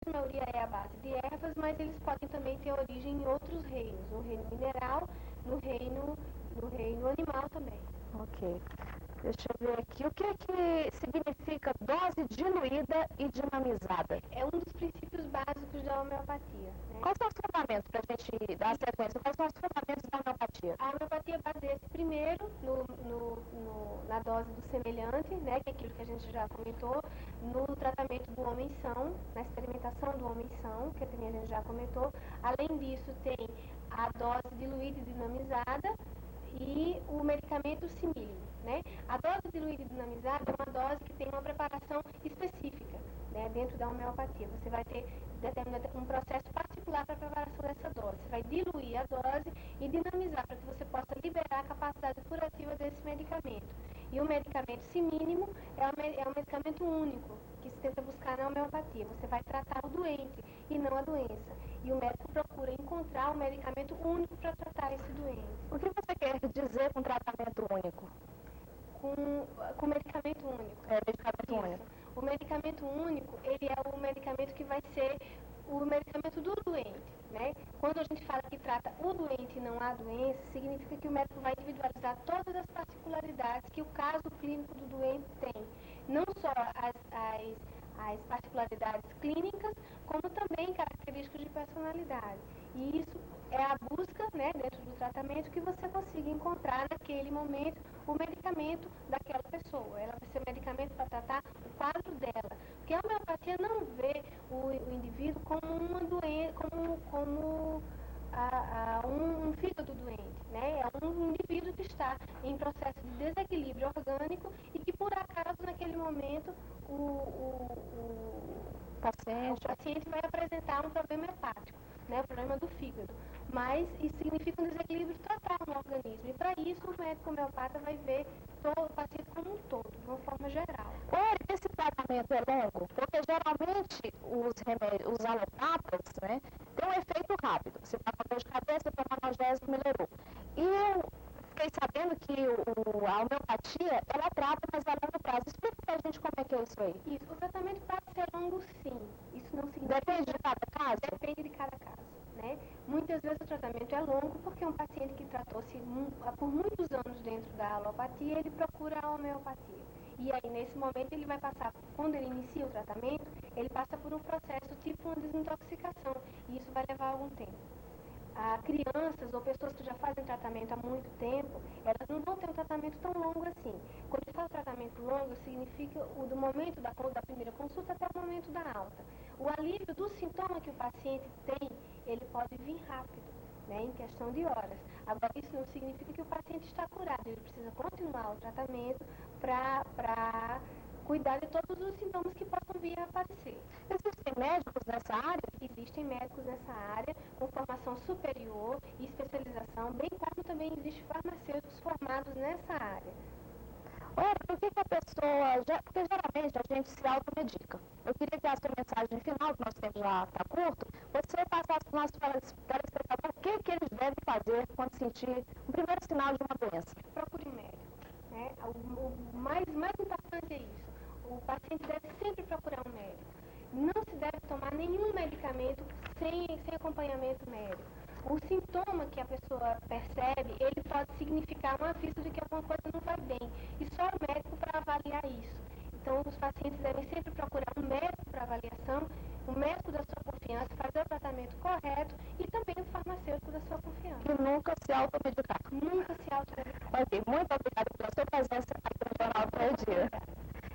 grande maioria é a base de ervas, mas eles podem também ter origem em outros reinos, no reino mineral, no reino animal também. Ok. Deixa eu ver aqui. O que é que significa dose diluída e dinamizada? É um dos princípios básicos da homeopatia, né? Quais são os fundamentos, para a gente dar sequência, quais são os fundamentos da homeopatia? A homeopatia baseia-se primeiro na dose do semelhante, né, que é aquilo que a gente já comentou, no tratamento do homem-são, na experimentação do homem-são, que a gente já comentou. Além disso, tem a dose diluída e dinamizada e o medicamento simílimo, né? A dose diluída e dinamizada é uma dose que tem uma preparação específica, né, dentro da homeopatia. Você vai ter um processo particular para a preparação dessa dose. Você vai diluir a dose e dinamizar para que você possa liberar a capacidade curativa desse medicamento. E o medicamento simílimo é um medicamento único que se tenta buscar na homeopatia. Você vai tratar o doente e não a doença. E o médico procura encontrar um medicamento único para tratar esse doente. O que você quer dizer com tratamento único? Com medicamento único. É, medicamento único. O medicamento único, ele é o medicamento que vai ser o medicamento do doente, né? Quando a gente fala que trata o doente e não a doença, significa que o médico vai individualizar todas as particularidades que o caso clínico do doente tem. Não só as particularidades clínicas, como também características de personalidade. E isso é a busca, né, dentro do tratamento, que você consiga encontrar naquele momento o medicamento daquela pessoa. Ela vai ser o medicamento para tratar o quadro dela. Porque a homeopatia não vê o indivíduo como uma doença, como um fígado doente, né? É um indivíduo que está em processo de desequilíbrio orgânico e que, por acaso, naquele momento, o paciente vai apresentar um problema hepático, né? O problema do fígado. Mas isso significa um desequilíbrio total no organismo. E, para isso, o médico homeopata vai ver todo o paciente como um todo, de uma forma geral. Esse tratamento é longo? Porque, geralmente, os alopatas, né, têm um efeito rápido. Você está com dor de cabeça, toma analgésico, melhorou. E eu fiquei sabendo que a homeopatia, ela trata, mas a longo prazo. Explica pra gente como é que é isso aí. Isso, o tratamento pode ser longo, sim. Isso não significa... Depende de cada caso? Depende de cada caso, né? Muitas vezes o tratamento é longo porque um paciente que tratou-se por muitos anos dentro da alopatia, ele procura a homeopatia. E aí, nesse momento, ele vai passar, quando ele inicia o tratamento, ele passa por um processo tipo uma desintoxicação. E isso vai levar algum tempo. Crianças ou pessoas que já fazem tratamento há muito tempo, elas não vão ter um tratamento tão longo assim. Quando eu falo tratamento longo, significa do momento da primeira consulta até o momento da alta. O alívio do sintoma que o paciente tem, ele pode vir rápido, né, em questão de horas. Agora, isso não significa que o paciente está curado. Ele precisa continuar o tratamento para cuidar de todos os sintomas que possam vir a aparecer. Existem médicos nessa área? Existem médicos nessa área com formação superior e especialização, bem como também existem farmacêuticos formados nessa área. Por que a pessoa... Porque geralmente a gente se automedica. Eu queria que a sua mensagem final, que nosso tempo já está curto, você passasse para o nosso telespectador o que eles devem fazer quando sentir o primeiro sinal de uma doença. Procure um médico, né? O mais importante é isso. O paciente deve sempre procurar um médico. Não se deve tomar nenhum medicamento sem acompanhamento médico. O sintoma que a pessoa percebe, ele pode significar um aviso de que alguma coisa não vai bem. E só o médico para avaliar isso. Então, os pacientes devem sempre procurar um médico para avaliação, o médico da sua confiança, fazer o tratamento correto e também o farmacêutico da sua confiança. E nunca se automedicar. Nunca se automedicar. Ok, muito obrigada pela sua presença aqui no Jornal do Meio Dia.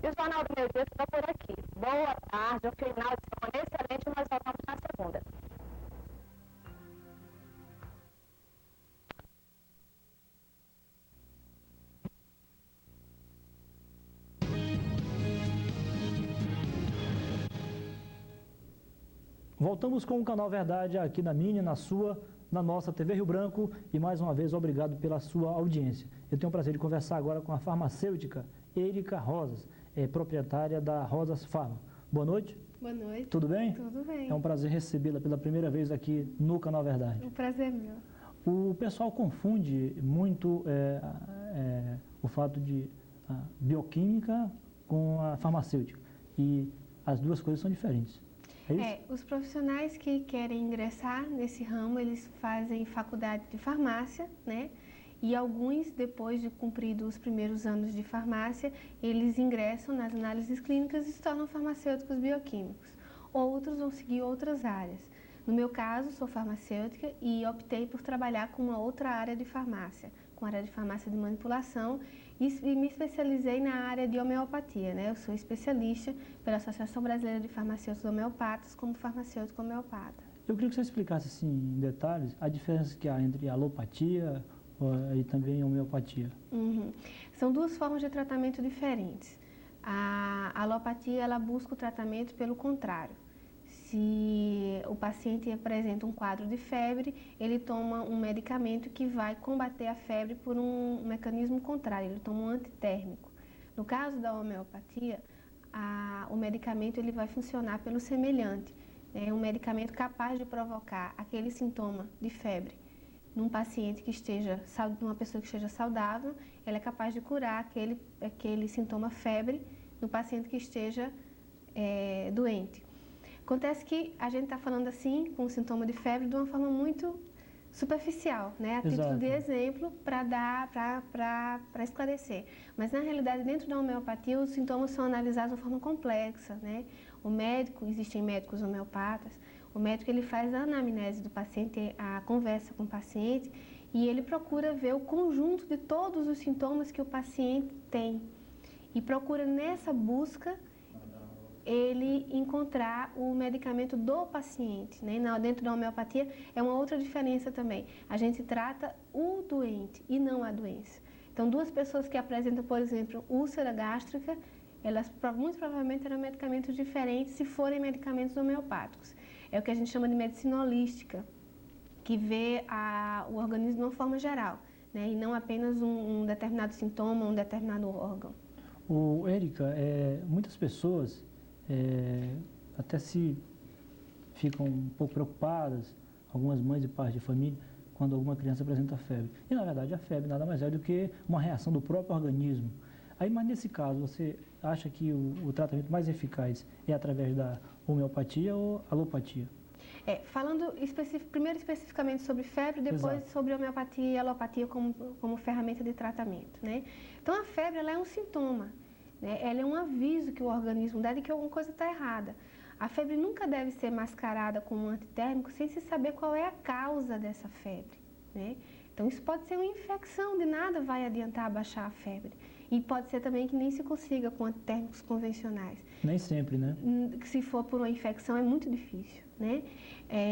E o Jornal do Meio Dia fica por aqui. Boa tarde, um final de semana excelente e nós voltamos na segunda. Voltamos com o Canal Verdade aqui na minha, na sua, na nossa TV Rio Branco e mais uma vez obrigado pela sua audiência. Eu tenho o prazer de conversar agora com a farmacêutica Érica Rosas, proprietária da Rosas Farma. Boa noite. Boa noite. Tudo bem? Tudo bem. É um prazer recebê-la pela primeira vez aqui no Canal Verdade. O prazer é meu. O pessoal confunde muito o fato de bioquímica com a farmacêutica e as duas coisas são diferentes. É isso? Os profissionais que querem ingressar nesse ramo, eles fazem faculdade de farmácia, né? E alguns, depois de cumpridos os primeiros anos de farmácia, eles ingressam nas análises clínicas e se tornam farmacêuticos bioquímicos. Outros vão seguir outras áreas. No meu caso, sou farmacêutica e optei por trabalhar com uma outra área de farmácia, com a área de farmácia de manipulação, e me especializei na área de homeopatia, né? Eu sou especialista pela Associação Brasileira de Farmacêuticos Homeopatas como farmacêutico homeopata. Eu queria que você explicasse assim, em detalhes a diferença que há entre alopatia e também homeopatia. São duas formas de tratamento diferentes. A alopatia, ela busca o tratamento pelo contrário. Se o paciente apresenta um quadro de febre, ele toma um medicamento que vai combater a febre por um mecanismo contrário, ele toma um antitérmico. No caso da homeopatia, o medicamento ele vai funcionar pelo semelhante. É um medicamento capaz de provocar aquele sintoma de febre num paciente que esteja, numa pessoa que esteja saudável, ela é capaz de curar aquele sintoma febre no paciente que esteja doente. Acontece que a gente está falando assim, com o sintoma de febre, de uma forma muito superficial, né? A título de exemplo, para esclarecer. Mas, na realidade, dentro da homeopatia, os sintomas são analisados de forma complexa, né? O médico, existem médicos homeopatas, o médico ele faz a anamnese do paciente, a conversa com o paciente, e ele procura ver o conjunto de todos os sintomas que o paciente tem. E procura, nessa busca, ele encontrar o medicamento do paciente, né? Dentro da homeopatia é uma outra diferença também. A gente trata o doente e não a doença. Então, duas pessoas que apresentam, por exemplo, úlcera gástrica, elas muito provavelmente terão medicamentos diferentes se forem medicamentos homeopáticos. É o que a gente chama de medicina holística, que vê o organismo de uma forma geral, né? E não apenas um determinado sintoma, um determinado órgão. Érica, muitas pessoas até se ficam um pouco preocupadas, algumas mães e pais de família, quando alguma criança apresenta febre. E, na verdade, a febre nada mais é do que uma reação do próprio organismo. Mas, nesse caso, você acha que o tratamento mais eficaz é através da homeopatia ou alopatia? Falando primeiro especificamente sobre febre, depois Exato. sobre homeopatia e alopatia como ferramenta de tratamento, né? Então, a febre ela é um sintoma, né? Ela é um aviso que o organismo dá de que alguma coisa está errada. A febre nunca deve ser mascarada como um antitérmico sem se saber qual é a causa dessa febre, né? Então, isso pode ser uma infecção, de nada vai adiantar abaixar a febre. E pode ser também que nem se consiga com antitérmicos convencionais. Nem sempre, né? Se for por uma infecção, é muito difícil, né?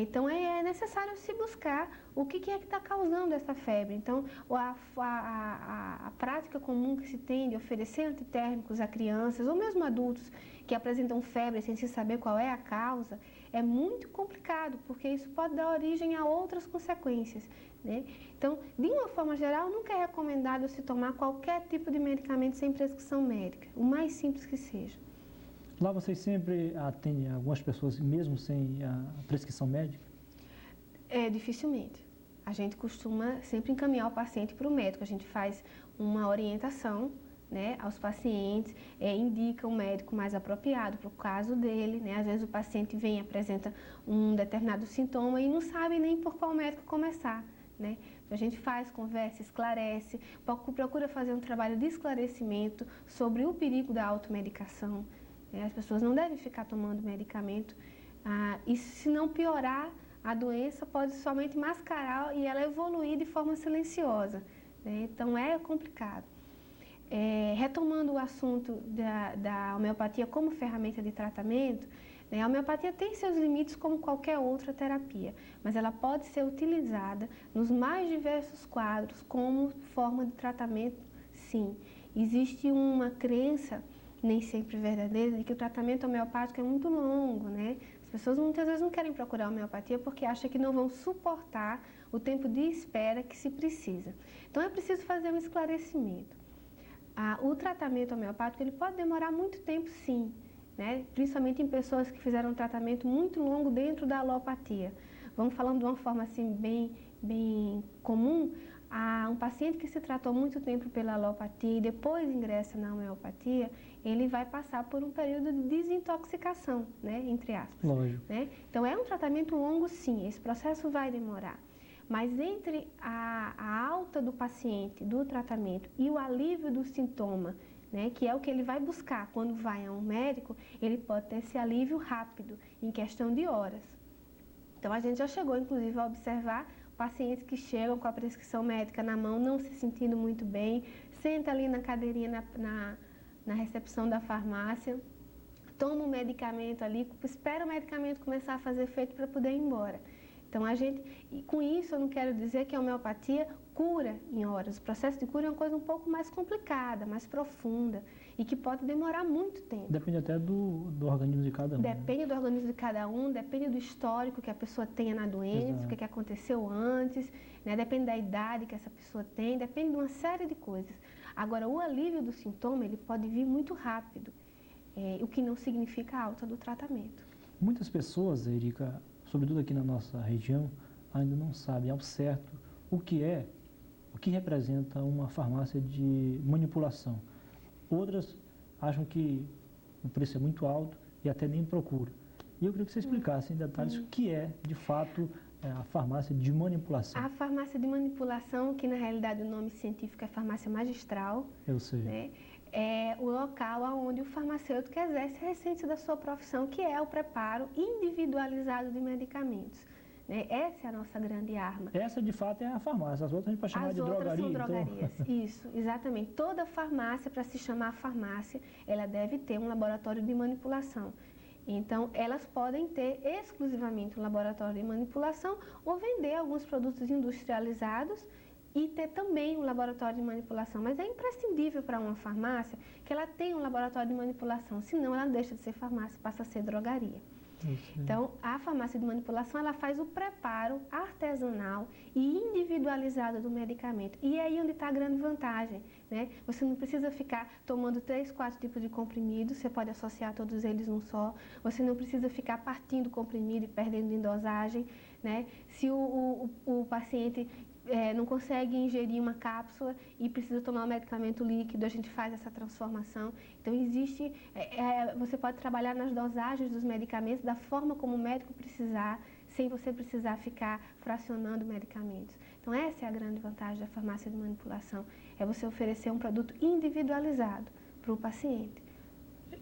Então, é necessário se buscar o que é que está causando essa febre. Então, a prática comum que se tem de oferecer antitérmicos a crianças ou mesmo adultos que apresentam febre sem se saber qual é a causa, é muito complicado, porque isso pode dar origem a outras consequências, né? Então, de uma forma geral, nunca é recomendado se tomar qualquer tipo de medicamento sem prescrição médica, o mais simples que seja. Lá vocês sempre atendem algumas pessoas mesmo sem a prescrição médica? Dificilmente. A gente costuma sempre encaminhar o paciente para o médico. A gente faz uma orientação, né, aos pacientes, indica o médico mais apropriado para o caso dele, né? Às vezes o paciente vem e apresenta um determinado sintoma e não sabe nem por qual médico começar, né? A gente faz, conversa, esclarece, procura fazer um trabalho de esclarecimento sobre o perigo da automedicação. As pessoas não devem ficar tomando medicamento. E se não piorar, a doença pode somente mascarar e ela evoluir de forma silenciosa, né? Então é complicado. Retomando o assunto da homeopatia como ferramenta de tratamento, né, a homeopatia tem seus limites como qualquer outra terapia, mas ela pode ser utilizada nos mais diversos quadros como forma de tratamento, sim. Existe uma crença, nem sempre verdadeira, de que o tratamento homeopático é muito longo, né? As pessoas muitas vezes não querem procurar homeopatia porque acham que não vão suportar o tempo de espera que se precisa. Então é preciso fazer um esclarecimento. O tratamento homeopático ele pode demorar muito tempo, sim, né? Principalmente em pessoas que fizeram um tratamento muito longo dentro da alopatia. Vamos falando de uma forma assim bem comum, um paciente que se tratou muito tempo pela alopatia e depois ingressa na homeopatia, ele vai passar por um período de desintoxicação, né, entre aspas. Lógico. Né? Então, é um tratamento longo, sim, esse processo vai demorar. Mas entre a alta do paciente, do tratamento, e o alívio do sintoma, né, que é o que ele vai buscar quando vai a um médico, ele pode ter esse alívio rápido, em questão de horas. Então, a gente já chegou, inclusive, a observar pacientes que chegam com a prescrição médica na mão, não se sentindo muito bem, senta ali na cadeirinha na recepção da farmácia, toma um medicamento ali, espera o medicamento começar a fazer efeito para poder ir embora. Então, e com isso eu não quero dizer que a homeopatia cura em horas. O processo de cura é uma coisa um pouco mais complicada, mais profunda e que pode demorar muito tempo. Depende até do organismo de cada um. Depende do organismo de cada um, depende do histórico que a pessoa tenha na doença, Exato. o que aconteceu antes, né? Depende da idade que essa pessoa tem, depende de uma série de coisas. Agora, o alívio do sintoma, ele pode vir muito rápido, o que não significa a alta do tratamento. Muitas pessoas, Érica, sobretudo aqui na nossa região, ainda não sabem ao certo o que representa uma farmácia de manipulação. Outras acham que o preço é muito alto e até nem procura. E eu queria que você explicasse em detalhes o que é, de fato, a farmácia de manipulação. A farmácia de manipulação, que na realidade o nome científico é farmácia magistral, Eu sei. né? É o local onde o farmacêutico exerce a essência da sua profissão, que é o preparo individualizado de medicamentos. Né? Essa é a nossa grande arma. Essa, de fato, é a farmácia. As outras a gente pode chamar de drogaria. As outras são então... drogarias. Isso, exatamente. Toda farmácia, para se chamar farmácia, ela deve ter um laboratório de manipulação. Então, elas podem ter exclusivamente um laboratório de manipulação ou vender alguns produtos industrializados e ter também um laboratório de manipulação. Mas é imprescindível para uma farmácia que ela tenha um laboratório de manipulação, senão ela deixa de ser farmácia, passa a ser drogaria. Então, a farmácia de manipulação, ela faz o preparo artesanal e individualizado do medicamento. E é aí onde está a grande vantagem, né? Você não precisa ficar tomando 3, 4 tipos de comprimidos, você pode associar todos eles num só. Você não precisa ficar partindo o comprimido e perdendo em dosagem, né? Se o paciente não consegue ingerir uma cápsula e precisa tomar um medicamento líquido, a gente faz essa transformação. Então, você pode trabalhar nas dosagens dos medicamentos da forma como o médico precisar, sem você precisar ficar fracionando medicamentos. Então, essa é a grande vantagem da farmácia de manipulação, é você oferecer um produto individualizado para o paciente.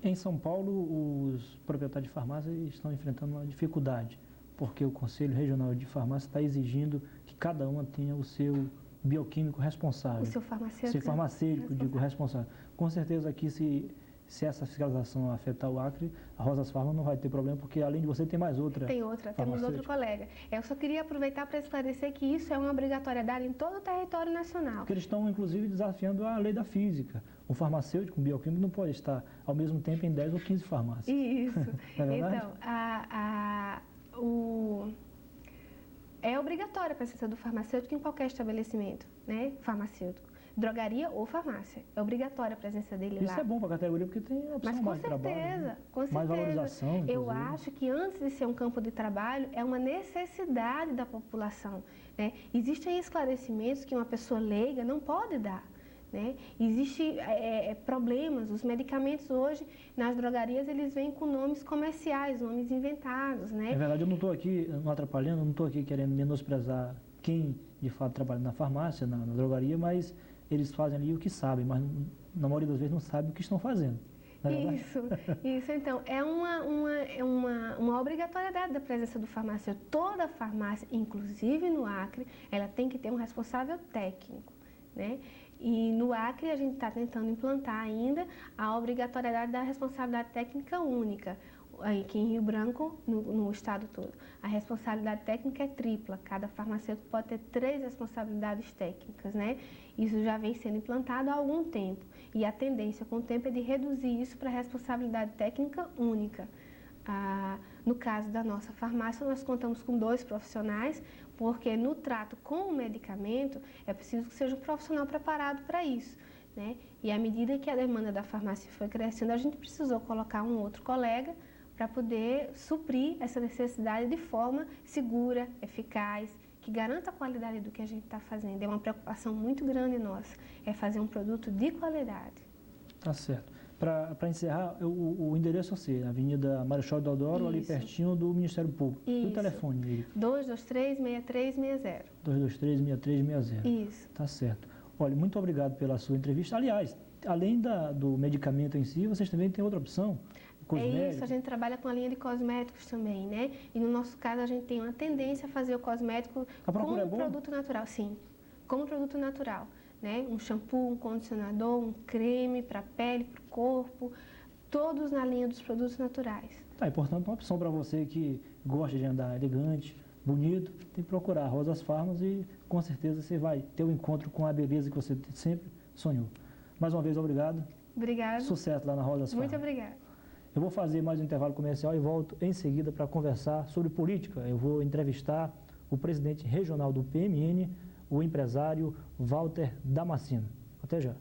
Em São Paulo, os proprietários de farmácia estão enfrentando uma dificuldade, porque o Conselho Regional de Farmácia está exigindo que cada uma tenha o seu bioquímico responsável. O seu farmacêutico. Seu farmacêutico, digo, responsável. Com certeza aqui, se essa fiscalização afetar o Acre, a Rosas Farma não vai ter problema, porque além de você tem mais outra. Tem outra, temos outro colega. Eu só queria aproveitar para esclarecer que isso é uma obrigatoriedade em todo o território nacional. Porque eles estão, inclusive, desafiando a lei da física. Um farmacêutico, um bioquímico, não pode estar ao mesmo tempo em 10 ou 15 farmácias. Isso. Não é verdade? Então, é obrigatória a presença do farmacêutico em qualquer estabelecimento, né? Farmacêutico. Drogaria ou farmácia. É obrigatória a presença dele lá. Isso é bom para a categoria, porque tem a opção mais de trabalho. Né? Com certeza. Mais valorização, inclusive. Eu acho que antes de ser um campo de trabalho, é uma necessidade da população. Né? Existem esclarecimentos que uma pessoa leiga não pode dar. Né? Existem problemas, os medicamentos hoje nas drogarias eles vêm com nomes comerciais, nomes inventados. Né? É verdade, eu não estou aqui, não atrapalhando, não estou aqui querendo menosprezar quem de fato trabalha na farmácia, na drogaria, mas eles fazem ali o que sabem, mas na maioria das vezes não sabem o que estão fazendo. Isso, então, é uma obrigatoriedade da presença do farmacêutico. Toda farmácia, inclusive no Acre, ela tem que ter um responsável técnico, né? E no Acre a gente está tentando implantar ainda a obrigatoriedade da responsabilidade técnica única. Aqui em Rio Branco, no estado todo, a responsabilidade técnica é tripla. Cada farmacêutico pode ter 3 responsabilidades técnicas, né? Isso já vem sendo implantado há algum tempo. E a tendência com o tempo é de reduzir isso para a responsabilidade técnica única. No caso da nossa farmácia, nós contamos com 2 profissionais, porque no trato com o medicamento é preciso que seja um profissional preparado para isso. Né? E à medida que a demanda da farmácia foi crescendo, a gente precisou colocar um outro colega para poder suprir essa necessidade de forma segura, eficaz, que garanta a qualidade do que a gente está fazendo. É uma preocupação muito grande nossa, é fazer um produto de qualidade. Tá certo. Para encerrar, o endereço é seu, Avenida Marechal Deodoro, ali pertinho do Ministério Público. Isso. E o telefone, Erika? 223-6360. 223-6360. Isso. Tá certo. Olha, muito obrigado pela sua entrevista. Aliás, além do medicamento em si, vocês também têm outra opção? Cosméticos. É isso, a gente trabalha com a linha de cosméticos também, né? E no nosso caso, a gente tem uma tendência a fazer o cosmético como produto natural, sim, como produto natural, né? Um shampoo, um condicionador, um creme para a pele, para o corpo, todos na linha dos produtos naturais. Tá, e portanto, uma opção para você que gosta de andar elegante, bonito, tem que procurar Rosas Farmas e com certeza você vai ter um encontro com a beleza que você sempre sonhou. Mais uma vez, obrigado. Obrigada. Sucesso lá na Rosas Farmas. Muito obrigada. Eu vou fazer mais um intervalo comercial e volto em seguida para conversar sobre política. Eu vou entrevistar o presidente regional do PMN, o empresário Walter Damasceno. Até já.